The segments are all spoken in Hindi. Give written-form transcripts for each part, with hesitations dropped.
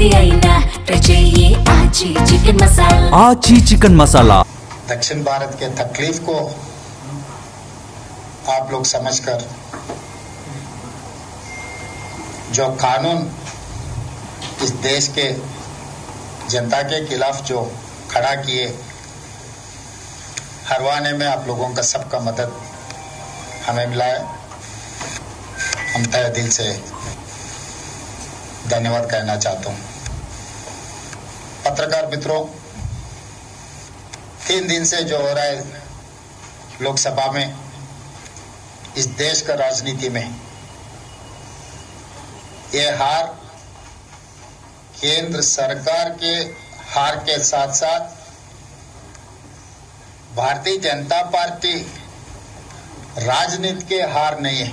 ఏది అయినా ట్రై చెయ్యి ఆచి చికెన్ మసాలా आची चिकन मसाला। दक्षिण भारत के तकलीफ को आप लोग समझकर जो कानून इस देश के जनता के खिलाफ जो खड़ा किए, हरवाने में आप लोगों का सबका मदद हमें मिला है। हम तहे दिल से धन्यवाद कहना चाहता हूँ। पत्रकार मित्रों, 3 दिन से जो हो रहा है लोकसभा में, इस देश का राजनीति में, ये हार केंद्र सरकार के हार के साथ साथ भारतीय जनता पार्टी राजनीति के हार नहीं है,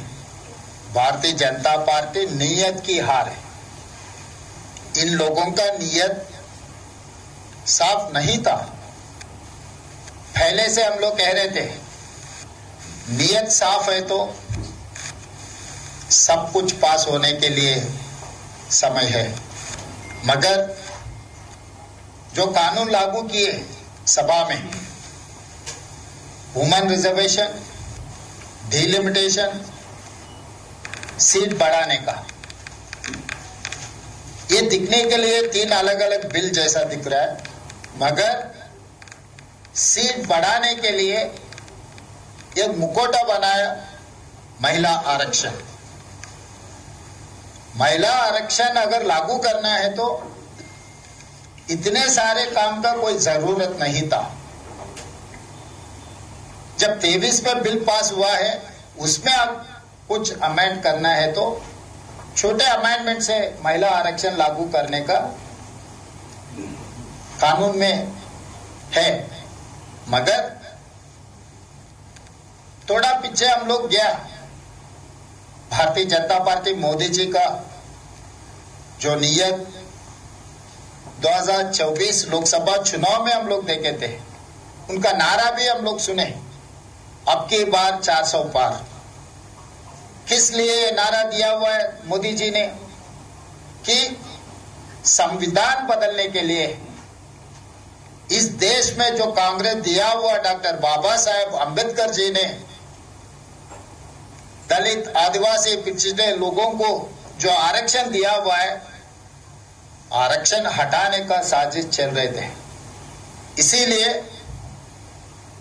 भारतीय जनता पार्टी नीयत की हार है। इन लोगों का नीयत साफ नहीं था। पहले से हम लोग कह रहे थे नीयत साफ है तो सब कुछ पास होने के लिए समय है, मगर जो कानून लागू किए सभा में, वुमेन रिजर्वेशन, डिलिमिटेशन, सीट बढ़ाने का, ये दिखने के लिए 3 अलग अलग बिल जैसा दिख रहा है, मगर सीट बढ़ाने के लिए एक मुखौटा बनाया महिला आरक्षण। महिला आरक्षण अगर लागू करना है तो इतने सारे काम का कोई जरूरत नहीं था। जब 23 में बिल पास हुआ है, उसमें अब कुछ अमेंड करना है तो छोटे अमेंडमेंट से महिला आरक्षण लागू करने का कानून में है, मगर थोड़ा पीछे हम लोग गया। भारतीय जनता पार्टी मोदी जी का जो नियत 2024 लोकसभा चुनाव में हम लोग देखे थे, उनका नारा भी हम लोग सुने, अब की बार 400 पार। किस लिए ये नारा दिया हुआ है मोदी जी ने? कि संविधान बदलने के लिए इस देश में जो कांग्रेस दिया हुआ डॉक्टर बाबा साहेब अंबेडकर जी ने दलित, आदिवासी, पिछड़े लोगों को जो आरक्षण दिया हुआ है, आरक्षण हटाने का साजिश चल रहे थे। इसीलिए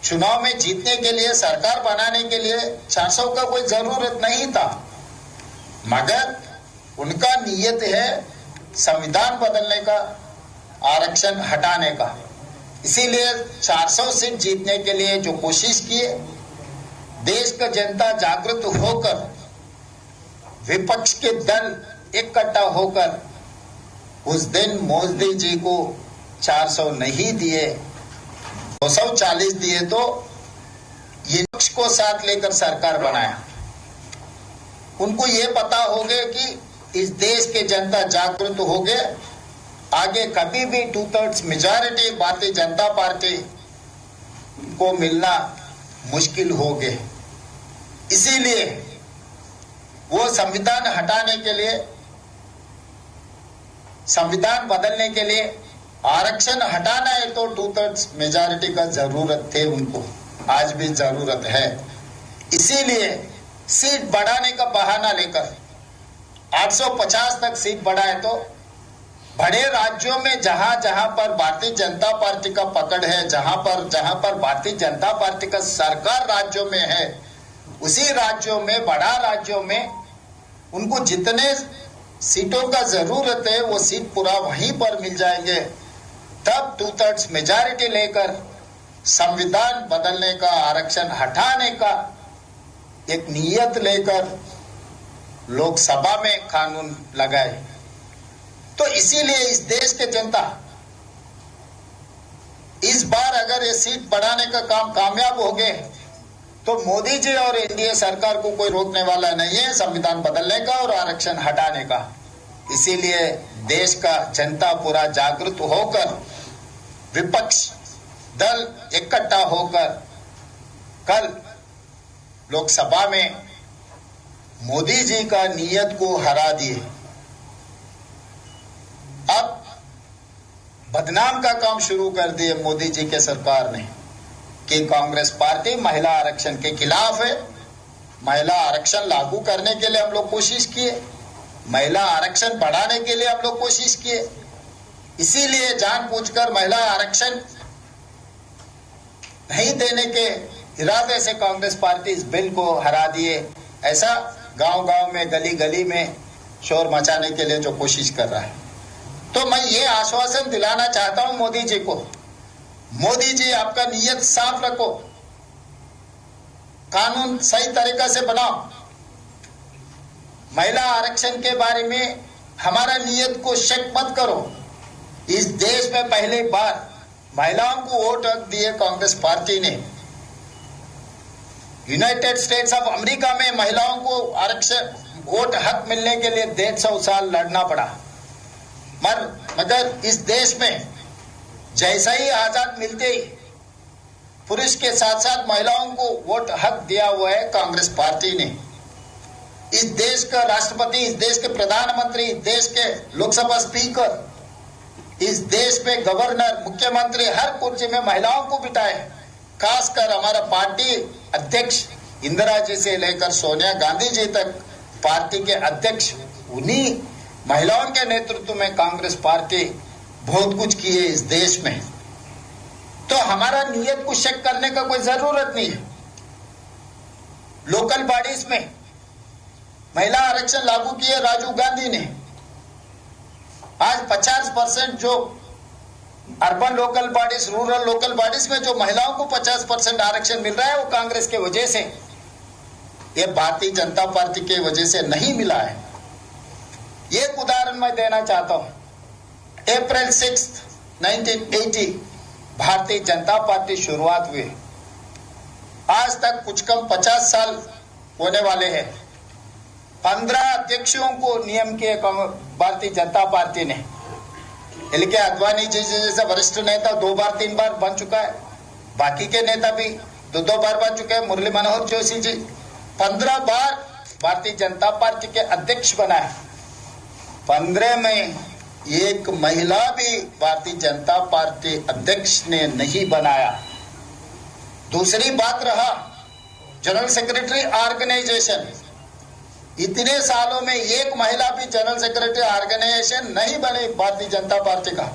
चुनाव में जीतने के लिए, सरकार बनाने के लिए 400 का कोई जरूरत नहीं था, मगर उनका नियत है संविधान बदलने का, आरक्षण हटाने का। इसीलिए 400 सीट जीतने के लिए जो कोशिश किए, देश का जनता जागृत होकर, विपक्ष के दल इकट्ठा होकर उस दिन मोदी जी को 400 नहीं दिए, 240 दिए, तो ये पक्ष को साथ लेकर सरकार बनाया। उनको ये पता हो गया कि इस देश के जनता जागृत हो गए, आगे कभी भी 2/3 मेजॉरिटी भारतीय जनता पार्टी को मिलना मुश्किल हो गए। इसीलिए वो संविधान हटाने के लिए, संविधान बदलने के लिए, आरक्षण हटाना है तो 2/3 मेजॉरिटी का जरूरत थे उनको, आज भी जरूरत है। इसीलिए सीट बढ़ाने का बहाना लेकर 850 तक सीट बढ़ाए तो बड़े राज्यों में जहां जहां पर भारतीय जनता पार्टी का पकड़ है, जहां पर भारतीय जनता पार्टी का सरकार राज्यों में है, उसी राज्यों में, बड़ा राज्यों में उनको जितने सीटों का जरूरत है वो सीट पूरा वहीं पर मिल जाएंगे। तब 2/3 मेजॉरिटी लेकर संविधान बदलने का, आरक्षण हटाने का एक नियत लेकर लोकसभा में कानून लगाए। तो इसीलिए इस देश के जनता इस बार अगर ये सीट बढ़ाने का काम कामयाब हो गए तो मोदी जी और एनडीए सरकार को कोई रोकने वाला नहीं है संविधान बदलने का और आरक्षण हटाने का। इसीलिए देश का जनता पूरा जागृत होकर, विपक्ष दल इकट्ठा होकर कल लोकसभा में मोदी जी का नियत को हरा दिए। अब बदनाम का काम शुरू कर दिए मोदी जी के सरकार ने कि कांग्रेस पार्टी महिला आरक्षण के खिलाफ है। महिला आरक्षण लागू करने के लिए हम लोग कोशिश किए, महिला आरक्षण बढ़ाने के लिए हम लोग कोशिश किए, इसीलिए जानबूझकर महिला आरक्षण नहीं देने के इरादे से कांग्रेस पार्टी इस बिल को हरा दिए। ऐसा गांव-गांव में, गली-गली में शोर मचाने के लिए जो कोशिश कर रहा है। तो मैं ये आश्वासन दिलाना चाहता हूं मोदी जी को, मोदी जी आपका नीयत साफ रखो, कानून सही तरीका से बनाओ। महिला आरक्षण के बारे में हमारा नीयत को शक मत करो। इस देश में पहली बार महिलाओं को वोट हक दिए कांग्रेस पार्टी ने। यूनाइटेड स्टेट्स ऑफ अमेरिका में महिलाओं को आरक्षण वोट हक मिलने के लिए 150 साल लड़ना पड़ा, मगर इस देश में जैसा ही आजाद मिलते ही पुरुष के साथ साथ महिलाओं को वोट हक दिया हुआ है कांग्रेस पार्टी ने। इस देश का राष्ट्रपति, इस देश के प्रधानमंत्री, इस देश के लोकसभा स्पीकर, इस देश में गवर्नर, मुख्यमंत्री, हर कुर्सी में महिलाओं को बिठाए। खासकर हमारा पार्टी अध्यक्ष इंदिरा जी से लेकर सोनिया गांधी जी तक पार्टी के अध्यक्ष, उन्हीं महिलाओं के नेतृत्व में कांग्रेस पार्टी बहुत कुछ की है इस देश में। तो हमारा नियत को शक करने का कोई जरूरत नहीं है। लोकल बॉडीज में महिला आरक्षण लागू किए राजीव गांधी ने। आज 50% जो urban local bodies, rural local bodies में जो महिलाओं को 50% आरक्षण मिल रहा है वो कांग्रेस के वजह से, ये भारतीय जनता पार्टी के वजह से नहीं मिला है। एक उदाहरण मैं देना चाहता हूं। अप्रैल 6, 1980 भारतीय जनता पार्टी शुरुआत हुई। आज तक कुछ कम 50 साल होने वाले हैं। 15 अध्यक्षों को नियम किए भारतीय जनता पार्टी ने। एल के आडवाणी जी जैसे वरिष्ठ नेता 2 बार 3 बार बन चुका है, बाकी के नेता भी 2 बार बन चुके हैं। मुरली मनोहर जोशी जी 15 बार भारतीय जनता पार्टी के अध्यक्ष बनाए। 15 में एक महिला भी भारतीय जनता पार्टी अध्यक्ष ने नहीं बनाया। दूसरी बात रहा जनरल सेक्रेटरी ऑर्गेनाइजेशन। इतने सालों में एक महिला भी जनरल सेक्रेटरी ऑर्गेनाइजेशन नहीं बनी भारतीय जनता पार्टी का।